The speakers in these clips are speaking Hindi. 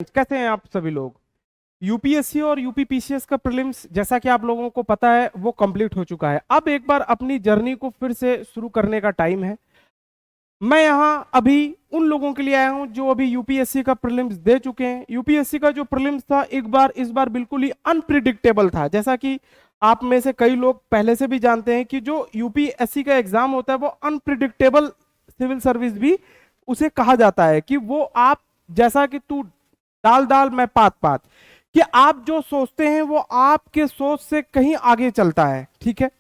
कैसे हैं आप सभी लोग। यूपीएससी और यूपीपीसीएस का प्रीलिम्स जैसा कि आप लोगों को पता है वो कंप्लीट हो चुका है। अब एक बार अपनी जर्नी को फिर से शुरू करने का टाइम है। मैं यहाँ अभी उन लोगों के लिए आया हूं जो अभी यूपीएससी का प्रीलिम्स दे चुके हैं। यूपीएससी का जो प्रीलिम्स था एक बार इस बार बिल्कुल ही अनप्रिडिक्टेबल था। जैसा कि आप में से कई लोग पहले से भी जानते हैं कि जो यूपीएससी का एग्जाम होता है वो अनप्रिडिक्टेबल सिविल सर्विस भी उसे कहा जाता है कि वो आप जैसा कि तू दाल दाल मैं पात पात, कि आप जो सोचते हैं वो आपके सोच से कहीं आगे चलता है। ठीक है,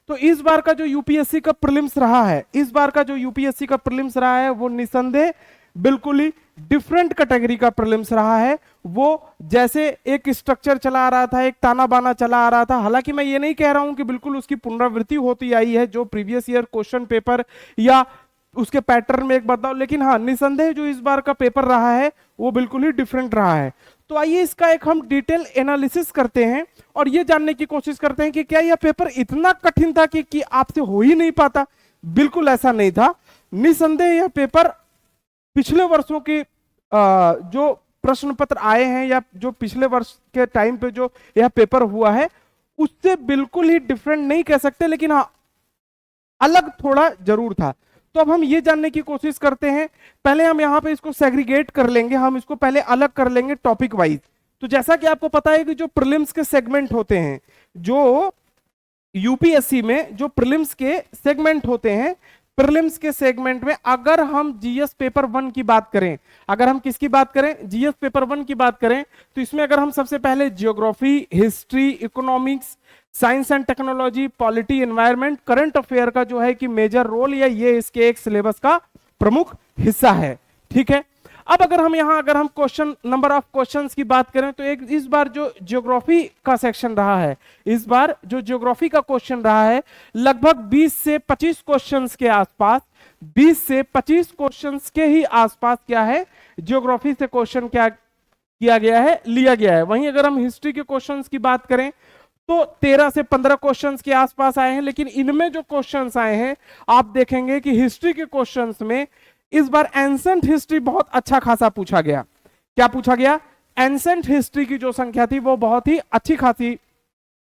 तो इस बार का जो यूपीएससी का प्रीलिम्स रहा है, इस बार का जो यूपीएससी का प्रीलिम्स रहा है वो निसंदेह बिल्कुल ही डिफरेंट कैटेगरी का प्रीलिम्स रहा है। वो जैसे एक स्ट्रक्चर चला आ रहा था, एक ताना बाना चला आ रहा था। हालांकि मैं ये नहीं कह रहा हूं कि बिल्कुल उसकी पुनरावृत्ति होती आई है जो प्रीवियस ईयर क्वेश्चन पेपर या उसके पैटर्न में एक बदलाव, लेकिन हाँ निसंदेह जो इस बार का पेपर रहा है वो बिल्कुल ही डिफरेंट रहा है। तो आइए इसका एक हम डिटेल एनालिसिस करते हैं और ये जानने की कोशिश करते हैं कि क्या यह पेपर इतना कठिन था कि आपसे हो ही नहीं पाता। बिल्कुल ऐसा नहीं था। निसंदेह यह पेपर पिछले वर्षों के जो प्रश्न पत्र आए हैं या जो पिछले वर्ष के टाइम पे जो यह पेपर हुआ है उससे बिल्कुल ही डिफरेंट नहीं कह सकते, लेकिन हाँ अलग थोड़ा जरूर था। तो अब हम ये जानने की कोशिश करते हैं। पहले हम यहाँ पे इसको सेग्रीगेट कर लेंगे, हम इसको पहले अलग कर लेंगे टॉपिक वाइज। तो जैसा कि आपको पता है कि जो प्रीलिम्स के सेगमेंट होते हैं, जो यूपीएससी में जो प्रीलिम्स के सेगमेंट होते हैं, प्रीलिम्स के सेगमेंट में अगर हम जीएस पेपर 1 की बात करें, अगर हम किसकी बात करें, जीएस पेपर 1 की बात करें, तो इसमें अगर हम सबसे पहले geography, history, economics, science and technology, polity, environment, current affair का जो है कि मेजर रोल या ये इसके एक सिलेबस का प्रमुख हिस्सा है। ठीक है, अब अगर हम यहां अगर हम क्वेश्चन नंबर ऑफ क्वेश्चंस की बात करें तो एक इस बार जो ज्योग्राफी का सेक्शन रहा है, इस बार जो ज्योग्राफी का क्वेश्चन रहा है लगभग 20 से 25 क्वेश्चंस के आसपास, 20 से 25 क्वेश्चंस के ही आसपास क्या है ज्योग्राफी से क्वेश्चन क्या किया गया है, लिया गया है। वहीं अगर हम हिस्ट्री के क्वेश्चंस की बात करें तो 13 से 15 क्वेश्चंस के आसपास आए हैं। लेकिन इनमें जो क्वेश्चंस आए हैं आप देखेंगे कि हिस्ट्री के क्वेश्चंस में इस बार एंसेंट हिस्ट्री बहुत अच्छा खासा पूछा गया। क्या पूछा गया? एंसेंट हिस्ट्री की जो संख्या थी वो बहुत ही अच्छी खासी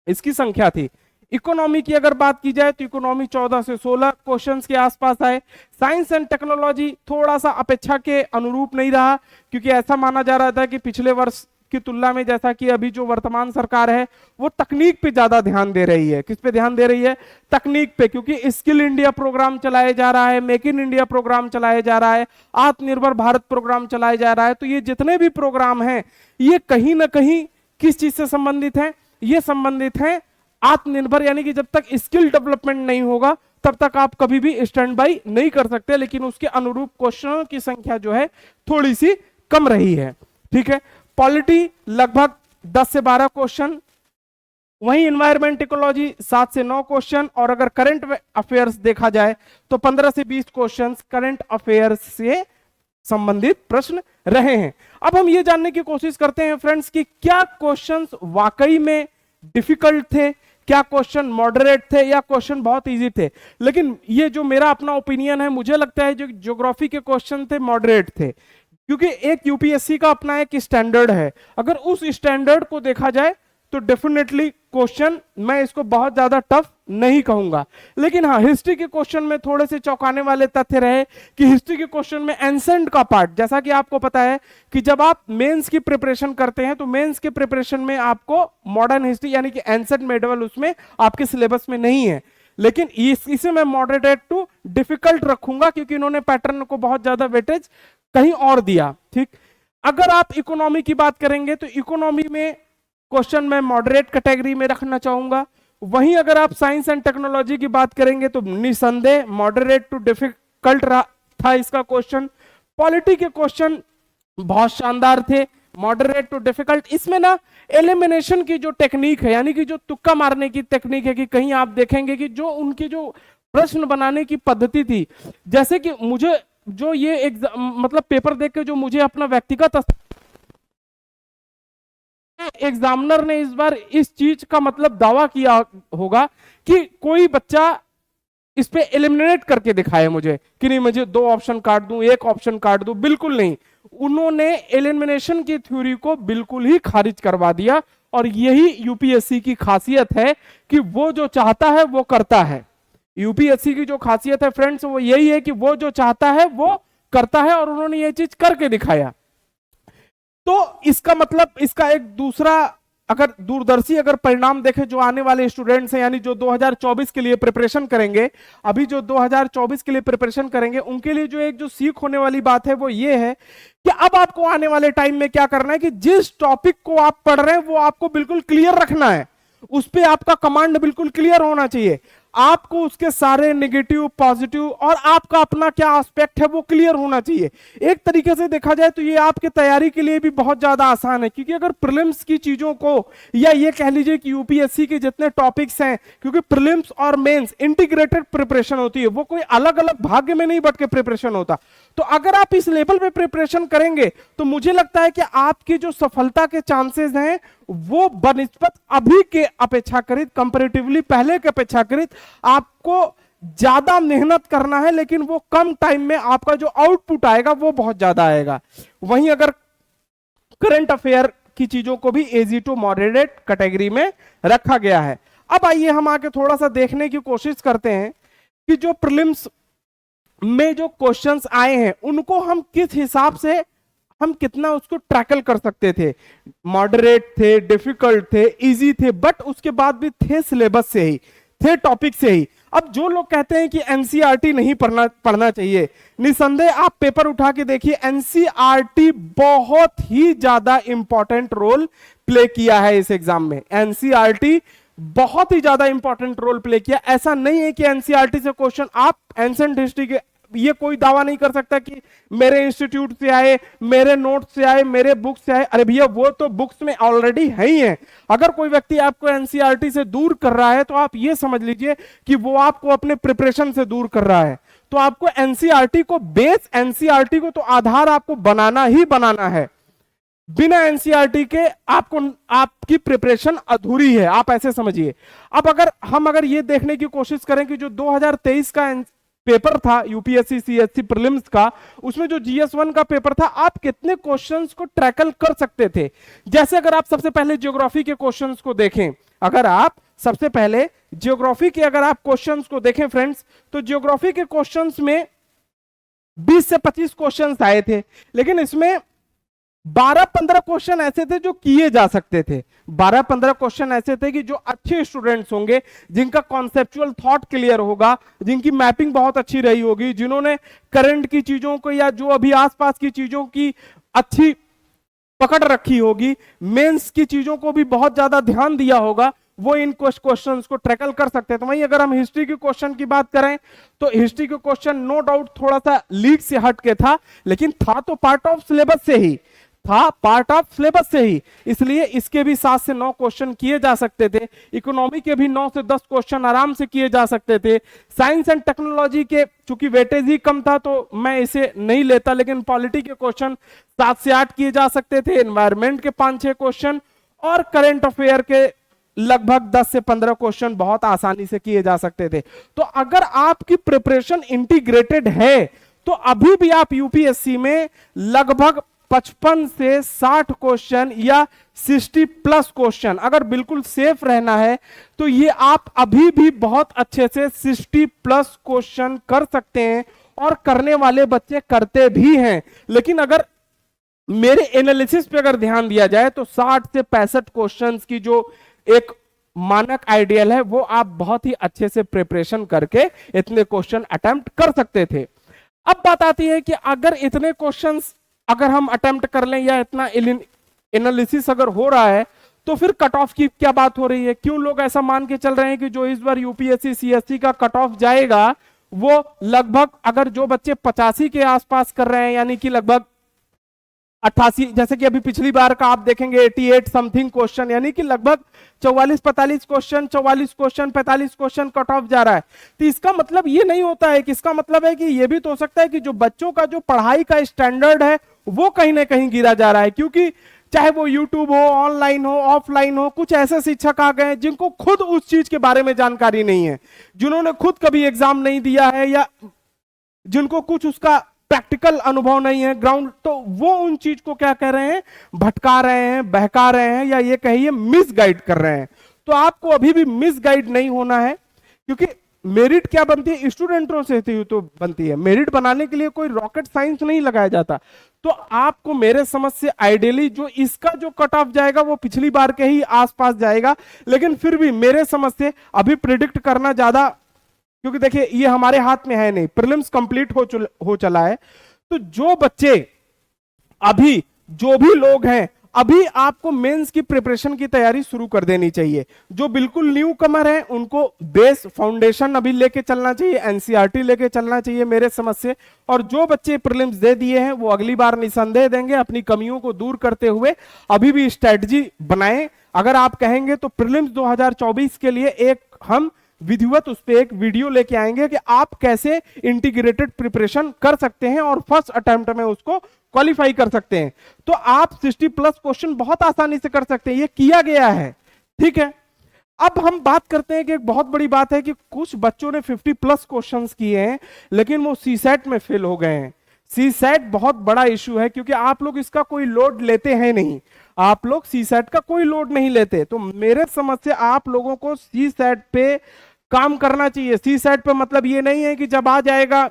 इसकी संख्या थी। इकोनॉमी की अगर बात की जाए तो इकोनॉमी 14 से 16 क्वेश्चंस के आसपास आए। साइंस एंड टेक्नोलॉजी थोड़ा सा अपेक्षा के अनुरूप नहीं रहा, क्योंकि ऐसा माना जा रहा था कि पिछले वर्ष की तुलना में जैसा कि अभी जो वर्तमान सरकार है वो तकनीक पे ज्यादा ध्यान दे रही है। किस पे ध्यान दे रही है? तकनीक पे, क्योंकि स्किल इंडिया प्रोग्राम चलाया जा रहा है, मेक इन इंडिया प्रोग्राम चलाया जा रहा है, आत्मनिर्भर भारत प्रोग्राम चलाया जा रहा है। तो ये जितने भी प्रोग्राम हैं ये कहीं ना कहीं किस चीज से संबंधित हैं? ये संबंधित हैं आत्मनिर्भर, यानी कि जब तक स्किल डेवलपमेंट नहीं होगा तब तक आप कभी भी स्टैंड बाई नहीं कर सकते। लेकिन उसके अनुरूप क्वेश्चनों की संख्या जो है थोड़ी सी कम रही है। ठीक है, पॉलिटी लगभग 10 से 12 क्वेश्चन, वहीं एनवायरमेंट इकोलॉजी 7 से 9 क्वेश्चन, और अगर करंट अफेयर्स देखा जाए तो 15 से 20 क्वेश्चंस करंट अफेयर्स से संबंधित प्रश्न रहे हैं। अब हम ये जानने की कोशिश करते हैं फ्रेंड्स कि क्या क्वेश्चंस वाकई में डिफिकल्ट थे, क्या क्वेश्चन मॉडरेट थे या क्वेश्चन बहुत इजी थे। लेकिन ये जो मेरा अपना ओपिनियन है, मुझे लगता है जो ज्योग्राफी के क्वेश्चन थे मॉडरेट थे, क्योंकि एक यूपीएससी का अपना एक स्टैंडर्ड है। अगर उस स्टैंडर्ड को देखा जाए तो डेफिनेटली क्वेश्चन मैं इसको बहुत ज्यादा टफ नहीं कहूंगा। लेकिन हाँ हिस्ट्री के क्वेश्चन में थोड़े से चौंकाने वाले तथ्य रहे कि हिस्ट्री के क्वेश्चन में एंसेंट का पार्ट, जैसा कि आपको पता है कि जब आप मेंस की प्रिपरेशन करते हैं तो मेंस के प्रिपरेशन में आपको मॉडर्न हिस्ट्री यानी कि एंसेंट मेडवल उसमें आपके सिलेबस में नहीं है। लेकिन इसे मैं मॉडरेट टू डिफिकल्ट रखूंगा क्योंकि इन्होंने पैटर्न को बहुत ज्यादा वेटेज कहीं और दिया। ठीक, अगर आप इकोनॉमी की बात करेंगे तो इकोनॉमी में क्वेश्चन मैं मॉडरेट कैटेगरी में रखना चाहूंगा। वहीं अगर आप साइंस एंड टेक्नोलॉजी की बात करेंगे तो निसंदेह मॉडरेट टू डिफिकल्ट था इसका क्वेश्चन। पॉलिटी के क्वेश्चन बहुत शानदार थे, मॉडरेट टू डिफिकल्ट। इसमें ना एलिमिनेशन की जो टेक्निक है, यानी कि जो तुक्का मारने की टेक्निक है, कि कहीं आप देखेंगे कि जो उनकी जो प्रश्न बनाने की पद्धति थी, जैसे कि मुझे जो ये मतलब पेपर देख के जो मुझे अपना व्यक्तिगत एग्जामिनर ने इस बार इस चीज का मतलब दावा किया होगा कि कोई बच्चा इस पे एलिमिनेट करके दिखाया मुझे कि नहीं मुझे दो ऑप्शन काट दूं, एक ऑप्शन काट दूं, बिल्कुल नहीं। उन्होंने एलिमिनेशन की थ्योरी को बिल्कुल ही खारिज करवा दिया। और यही यूपीएससी की खासियत है कि वो जो चाहता है वो करता है। यूपीएससी की जो खासियत है फ्रेंड्स वो यही है कि वो जो चाहता है वो करता है, और उन्होंने ये चीज करके दिखाया। तो इसका मतलब इसका एक दूसरा अगर दूरदर्शी अगर परिणाम देखें, जो आने वाले स्टूडेंट्स हैं यानी जो 2024 के लिए प्रिपरेशन करेंगे, अभी जो 2024 के लिए प्रिपरेशन करेंगे उनके लिए जो एक जो सीख होने वाली बात है वो ये है कि अब आपको आने वाले टाइम में क्या करना है कि जिस टॉपिक को आप पढ़ रहे हैं वो आपको बिल्कुल क्लियर रखना है, उस पर आपका कमांड बिल्कुल क्लियर होना चाहिए। आपको उसके सारे नेगेटिव पॉजिटिव और आपका अपना क्या एस्पेक्ट है वो क्लियर होना चाहिए। एक तरीके से देखा जाए तो ये आपके तैयारी के लिए भी बहुत ज्यादा आसान है, क्योंकि अगर प्रीलिम्स की चीजों को या ये कह लीजिए कि यूपीएससी के जितने टॉपिक्स हैं, क्योंकि प्रीलिम्स और मेंस इंटीग्रेटेड प्रिपरेशन होती है, वो कोई अलग अलग भाग्य में नहीं बट के प्रिपरेशन होता। तो अगर आप इस लेवल पे प्रिपरेशन करेंगे तो मुझे लगता है कि आपकी जो सफलता के चांसेस हैं वो बनिस्बत अभी के अपेक्षाकृत, कंपैरेटिवली पहले के अपेक्षाकृत आपको ज्यादा मेहनत करना है, लेकिन वो कम टाइम में आपका जो आउटपुट आएगा वो बहुत ज्यादा आएगा। वहीं अगर करंट अफेयर की चीजों को भी इजी टू मॉडरेट कैटेगरी में रखा गया है। अब आइए हम आके थोड़ा सा देखने की कोशिश करते हैं कि जो प्रीलिम्स में जो क्वेश्चंस आए हैं उनको हम किस हिसाब से हम कितना उसको ट्रैकल कर सकते थे। मॉडरेट थे, डिफिकल्ट थे, इजी थे, बट उसके बाद भी थे सिलेबस से ही, थे टॉपिक से ही। अब जो लोग कहते हैं कि एनसीईआरटी नहीं पढ़ना चाहिए, निसंदेह आप पेपर उठा के देखिए, एनसीईआरटी बहुत ही ज्यादा इंपॉर्टेंट रोल प्ले किया है इस एग्जाम में। एनसीईआरटी बहुत ही ज्यादा इंपॉर्टेंट रोल प्ले किया। ऐसा नहीं है कि एनसीईआरटी से क्वेश्चन आप एंशिएंट हिस्ट्री के, ये कोई दावा नहीं कर सकता कि मेरे इंस्टीट्यूट से आए, मेरे नोट से आए, मेरे बुक से आए। अरे भैया वो तो बुक्स में ऑलरेडी है ही है। अगर कोई व्यक्ति आपको एनसीईआरटी से दूर कर रहा है तो आप ये समझ लीजिए कि वो आपको अपने प्रिपरेशन से दूर कर रहा है। तो आपको एनसीईआरटी को बेस, एनसीईआरटी को तो आधार आपको बनाना ही बनाना है। बिना एनसीईआरटी के आपको आपकी प्रिपरेशन अधूरी है, आप ऐसे समझिए। अब अगर ये देखने की कोशिश करें कि जो 2023 का पेपर था यूपीएससी सीएससी प्रीलिम्स का, उसमें जो जीएस 1 का पेपर था, आप कितने क्वेश्चंस को ट्रैकल कर सकते थे। जैसे अगर आप सबसे पहले ज्योग्राफी के क्वेश्चंस को देखें, अगर आप सबसे पहले ज्योग्राफी के अगर आप क्वेश्चंस को देखें फ्रेंड्स, तो ज्योग्राफी के क्वेश्चंस में 20 से 25 क्वेश्चंस आए थे, लेकिन इसमें 12-15 क्वेश्चन ऐसे थे जो किए जा सकते थे। 12-15 क्वेश्चन ऐसे थे कि जो अच्छे स्टूडेंट्स होंगे, जिनका कॉन्सेप्चुअल थॉट क्लियर होगा, जिनकी मैपिंग बहुत अच्छी रही होगी, जिन्होंने करंट की चीजों को या जो अभी आसपास की चीजों की अच्छी पकड़ रखी होगी, मेंस की चीजों को भी बहुत ज्यादा ध्यान दिया होगा, वो इन क्वेश्चंस को ट्रैकल कर सकते हैं। तो वहीं अगर हम हिस्ट्री के क्वेश्चन की बात करें तो हिस्ट्री के क्वेश्चन नो डाउट थोड़ा सा लीड से हट के था, लेकिन था तो पार्ट ऑफ सिलेबस से ही, था पार्ट ऑफ सिलेबस से ही, इसलिए इसके भी 7 से 9 क्वेश्चन किए जा सकते थे। इकोनॉमी के भी 9 से 10 क्वेश्चन आराम से किए जा सकते थे। साइंस एंड टेक्नोलॉजी के चूंकि वेटेज ही कम था तो मैं इसे नहीं लेता, लेकिन पॉलिटी के क्वेश्चन 7 से 8 किए जा सकते थे, एनवायरमेंट के 5-6 क्वेश्चन और करंट अफेयर के लगभग 10 से 15 क्वेश्चन बहुत आसानी से किए जा सकते थे। तो अगर आपकी प्रिपरेशन इंटीग्रेटेड है तो अभी भी आप यूपीएससी में लगभग 55 से 60 क्वेश्चन या 60+ क्वेश्चन, अगर बिल्कुल सेफ रहना है तो ये आप अभी भी बहुत अच्छे से 60+ क्वेश्चन कर सकते हैं, और करने वाले बच्चे करते भी हैं। लेकिन अगर मेरे एनालिसिस पे अगर ध्यान दिया जाए तो 60 से 65 क्वेश्चंस की जो एक मानक आइडियल है वो आप बहुत ही अच्छे से प्रिपरेशन करके इतने क्वेश्चन अटेम्प्ट कर सकते थे। अब बात आती है कि अगर इतने क्वेश्चंस अगर हम अटेम्प्ट कर लें या इतना एनालिसिस अगर हो रहा है तो फिर कट ऑफ की क्या बात हो रही है। क्यों लोग ऐसा मान के चल रहे हैं कि जो इस बार यूपीएससी सीएससी का कट ऑफ जाएगा वो लगभग, अगर जो बच्चे 85 के आसपास कर रहे हैं यानी कि लगभग 88, जैसे कि अभी पिछली बार का आप देखेंगे 88 समथिंग क्वेश्चन, यानी कि लगभग 44-45 question, 44 question, 45 question cut off जा रहा है। तो इसका मतलब ये नहीं होता है कि, इसका मतलब है कि ये भी तो हो सकता है कि जो बच्चों का जो पढ़ाई का स्टैंडर्ड है वो कहीं ना कहीं गिरा जा रहा है, क्योंकि चाहे वो यूट्यूब हो, ऑनलाइन हो, ऑफलाइन हो, कुछ ऐसे शिक्षक आ गए जिनको खुद उस चीज के बारे में जानकारी नहीं है, जिन्होंने खुद कभी एग्जाम नहीं दिया है, या जिनको कुछ उसका प्रैक्टिकल अनुभव नहीं है ग्राउंड, तो वो उन चीज को क्या कर रहे हैं, भटका रहे हैं, बहका रहे हैं, या ये कहिए मिसगाइड कर रहे हैं। तो आपको अभी भी मिसगाइड नहीं होना है, क्योंकि मेरिट क्या बनती है, स्टूडेंटों से तो बनती है। मेरिट बनाने के लिए कोई रॉकेट साइंस नहीं लगाया जाता। तो आपको मेरे समझ से आइडियली जो इसका जो कट ऑफ जाएगा वो पिछली बार के ही आसपास जाएगा, लेकिन फिर भी मेरे समझ से अभी प्रिडिक्ट करना ज्यादा, क्योंकि देखिए ये हमारे हाथ में है नहीं, प्रीलिम्स कंप्लीट हो चला है। तो जो बच्चे अभी, जो भी लोग हैं, अभी आपको मेंस की प्रिपरेशन की तैयारी शुरू कर देनी चाहिए। जो बिल्कुल न्यू कमर है उनको बेस फाउंडेशन अभी लेके चलना चाहिए, एनसीईआरटी लेके चलना चाहिए मेरे समझ से। और जो बच्चे प्रीलिम्स दे दिए हैं वो अगली बार निसंदेह देंगे, अपनी कमियों को दूर करते हुए अभी भी स्ट्रेटजी बनाएं। अगर आप कहेंगे तो प्रीलिम्स 2024 के लिए एक हम विधिवत उस पर एक वीडियो लेके आएंगे कि आप कैसे इंटीग्रेटेड प्रिपरेशन कर सकते हैं और फर्स्ट अटेम्प्ट में उसको क्वालिफाई कर सकते हैं। तो आप 60+ क्वेश्चन बहुत आसानी से कर सकते हैं, ये किया गया है, ठीक है। अब हम बात करते हैं कि एक बहुत बड़ी बात है कि कुछ बच्चों ने 50+ क्वेश्चंस किए हैं लेकिन वो सीसेट में फेल हो गए हैं। सीसेट बहुत बड़ा इशू है, क्योंकि आप लोग इसका कोई लोड लेते हैं नहीं, आप लोग सीसेट का कोई लोड नहीं लेते। तो मेरे समझ से आप लोगों को सीसेट पे काम करना चाहिए। सीसेट पे मतलब ये नहीं है कि जब आ जाएगा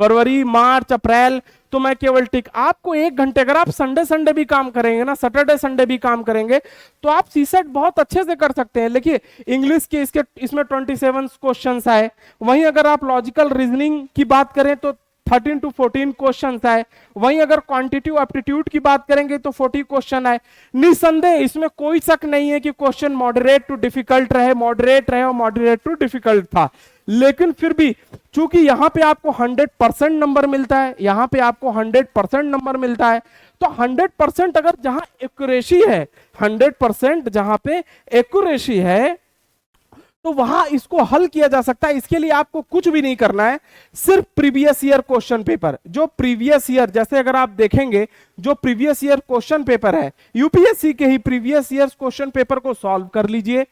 फरवरी, मार्च, अप्रैल तो मैं केवल टिक, आपको 1 घंटे, अगर आप संडे भी काम करेंगे ना, सैटरडे संडे भी काम करेंगे, तो आप सीसेट बहुत अच्छे से कर सकते हैं। देखिए इंग्लिश के इसमें 27 क्वेश्चंस आए, वहीं अगर आप लॉजिकल रीजनिंग की बात करें तो 13 to 14 क्वेश्चन आए, वहीं अगर क्वांटिटेटिव एप्टीट्यूड की बात करेंगे तो 40 क्वेश्चन आए। निसंदेह इसमें कोई शक नहीं है कि क्वेश्चन मॉडरेट टू डिफिकल्ट रहे, मॉडरेट रहे और मॉडरेट टू डिफिकल्ट था, लेकिन फिर भी चूंकि यहां पे आपको 100% नंबर मिलता है, यहां पे आपको 100% नंबर मिलता है, तो 100% अगर जहां एक्यूरेसी है, 100% जहां पे एक्यूरेसी है, तो वहां इसको हल किया जा सकता है। इसके लिए आपको कुछ भी नहीं करना है, सिर्फ प्रीवियस ईयर क्वेश्चन पेपर, जो प्रीवियस ईयर, जैसे अगर आप देखेंगे जो प्रीवियस ईयर क्वेश्चन पेपर है, यूपीएससी के ही प्रीवियस ईयर क्वेश्चन पेपर को सॉल्व कर लीजिए।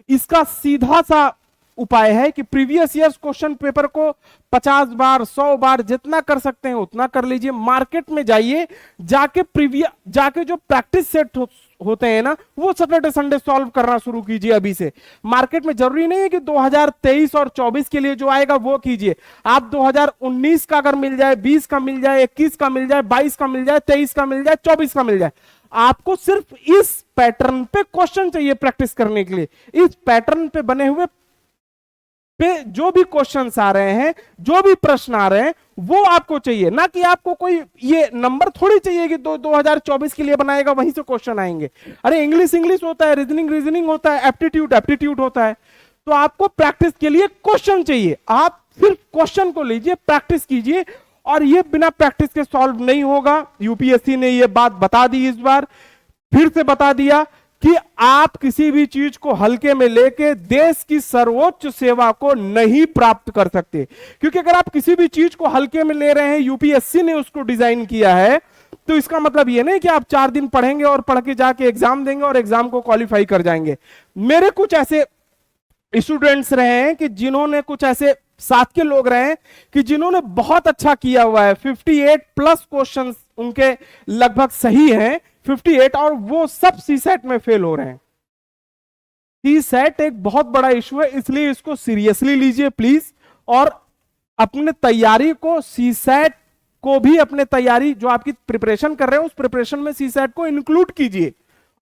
इसका सीधा सा उपाय है कि प्रीवियस ईयर क्वेश्चन पेपर को 50 बार 100 बार जितना कर सकते हैं उतना कर लीजिए। मार्केट में जाइए, जाके जो प्रैक्टिस सेट होते हैं ना, वो सैटरडे संडे सॉल्व करना शुरू कीजिए अभी से। मार्केट में जरूरी नहीं है कि 2023 और 24 के लिए जो आएगा वो कीजिए, आप 2019 का अगर मिल जाए, 20 का मिल जाए, 21 का मिल जाए, 22 का मिल जाए, 23 का मिल जाए, 24 का मिल जाए, आपको सिर्फ इस पैटर्न पे क्वेश्चन चाहिए प्रैक्टिस करने के लिए। इस पैटर्न पे बने हुए पे जो भी क्वेश्चंस आ रहे हैं, जो भी प्रश्न आ रहे हैं, वो आपको चाहिए, ना कि आपको कोई ये नंबर थोड़ी चाहिए कि 2024 के लिए बनाएगा वहीं से क्वेश्चन आएंगे। अरे इंग्लिश होता है, रीजनिंग होता है, एप्टीट्यूड होता है। तो आपको प्रैक्टिस के लिए क्वेश्चन चाहिए, आप सिर्फ क्वेश्चन को लीजिए, प्रैक्टिस कीजिए, और ये बिना प्रैक्टिस के सॉल्व नहीं होगा। यूपीएससी ने ये बात बता दी, इस बार फिर से बता दिया कि आप किसी भी चीज को हल्के में लेके देश की सर्वोच्च सेवा को नहीं प्राप्त कर सकते। क्योंकि अगर आप किसी भी चीज को हल्के में ले रहे हैं, यूपीएससी ने उसको डिजाइन किया है, तो इसका मतलब यह नहीं कि आप 4 दिन पढ़ेंगे और पढ़ के जाके एग्जाम देंगे और एग्जाम को क्वालिफाई कर जाएंगे। मेरे कुछ ऐसे स्टूडेंट्स रहे हैं कि जिन्होंने, कुछ ऐसे साथ के लोग रहे हैं कि जिन्होंने बहुत अच्छा किया हुआ है, 58+ क्वेश्चन उनके लगभग सही हैं, 58, और वो सब सीसेट में फेल हो रहे हैं। सीसेट एक बहुत बड़ा इशू है, इसलिए इसको सीरियसली लीजिए प्लीज, और अपने तैयारी को, सीसेट को भी अपने तैयारी जो आपकी प्रिपरेशन कर रहे हो उस प्रिपरेशन में सीसेट को इंक्लूड कीजिए,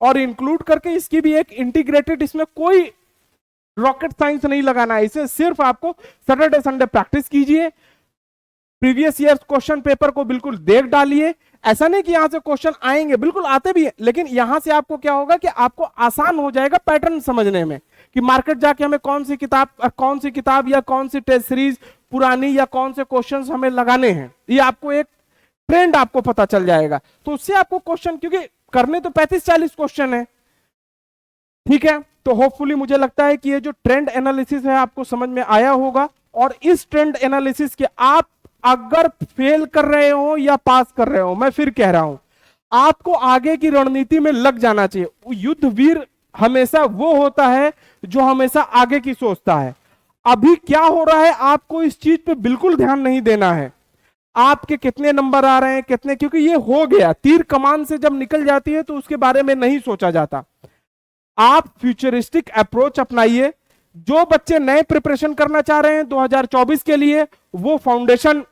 और इंक्लूड करके इसकी भी एक इंटीग्रेटेड, इसमें कोई रॉकेट साइंस नहीं लगाना है, इसे सिर्फ आपको सैटरडे संडे प्रैक्टिस कीजिए, प्रीवियस ईयर क्वेश्चन पेपर को बिल्कुल देख डालिए। ऐसा नहीं कि यहां से क्वेश्चन आएंगे, बिल्कुल आते भी है, लेकिन यहां से आपको क्या होगा कि आपको आसान हो जाएगा पैटर्न समझने में, कि मार्केट जाके हमें कौन सी किताब या कौन सी टेस्ट सीरीज पुरानी या कौन से क्वेश्चंस हमें लगाने हैं, ये आपको एक ट्रेंड आपको पता चल जाएगा। तो उससे आपको क्वेश्चन, क्योंकि करने तो 35-40 क्वेश्चन है, ठीक है। तो होपफुली मुझे लगता है कि ये जो ट्रेंड एनालिसिस है आपको समझ में आया होगा, और इस ट्रेंड एनालिसिस के आप अगर फेल कर रहे हो या पास कर रहे हो, मैं फिर कह रहा हूं, आपको आगे की रणनीति में लग जाना चाहिए। युद्ध वीर हमेशा वो होता है जो हमेशा आगे की सोचता है। अभी क्या हो रहा है आपको इस चीज पे बिल्कुल ध्यान नहीं देना है, आपके कितने नंबर आ रहे हैं कितने, क्योंकि ये हो गया, तीर कमान से जब निकल जाती है तो उसके बारे में नहीं सोचा जाता। आप फ्यूचरिस्टिक अप्रोच अपनाइए। जो बच्चे नए प्रिपरेशन करना चाह रहे हैं 2024 के लिए, वो फाउंडेशन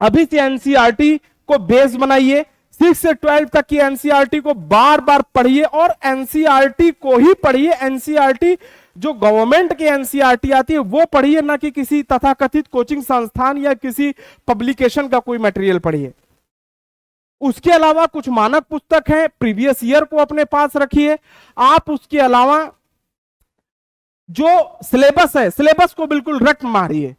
अभी से एनसीईआरटी को बेस बनाइए। 6 से 12 तक की एनसीईआरटी को बार बार पढ़िए और एनसीईआरटी को ही पढ़िए। एनसीईआरटी जो गवर्नमेंट की एनसीईआरटी आती है वो पढ़िए, ना कि किसी तथाकथित कोचिंग संस्थान या किसी पब्लिकेशन का कोई मटेरियल पढ़िए। उसके अलावा कुछ मानक पुस्तक है, प्रीवियस ईयर को अपने पास रखिए। आप उसके अलावा जो सिलेबस है, सिलेबस को बिल्कुल रट मारिए,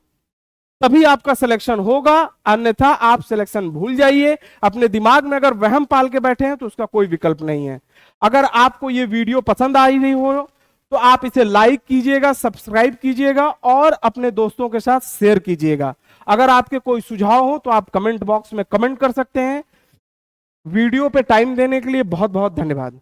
तभी आपका सिलेक्शन होगा, अन्यथा आप सिलेक्शन भूल जाइए। अपने दिमाग में अगर वहम पाल के बैठे हैं तो उसका कोई विकल्प नहीं है। अगर आपको ये वीडियो पसंद आई रही हो तो आप इसे लाइक कीजिएगा, सब्सक्राइब कीजिएगा और अपने दोस्तों के साथ शेयर कीजिएगा। अगर आपके कोई सुझाव हो तो आप कमेंट बॉक्स में कमेंट कर सकते हैं। वीडियो पे टाइम देने के लिए बहुत बहुत धन्यवाद।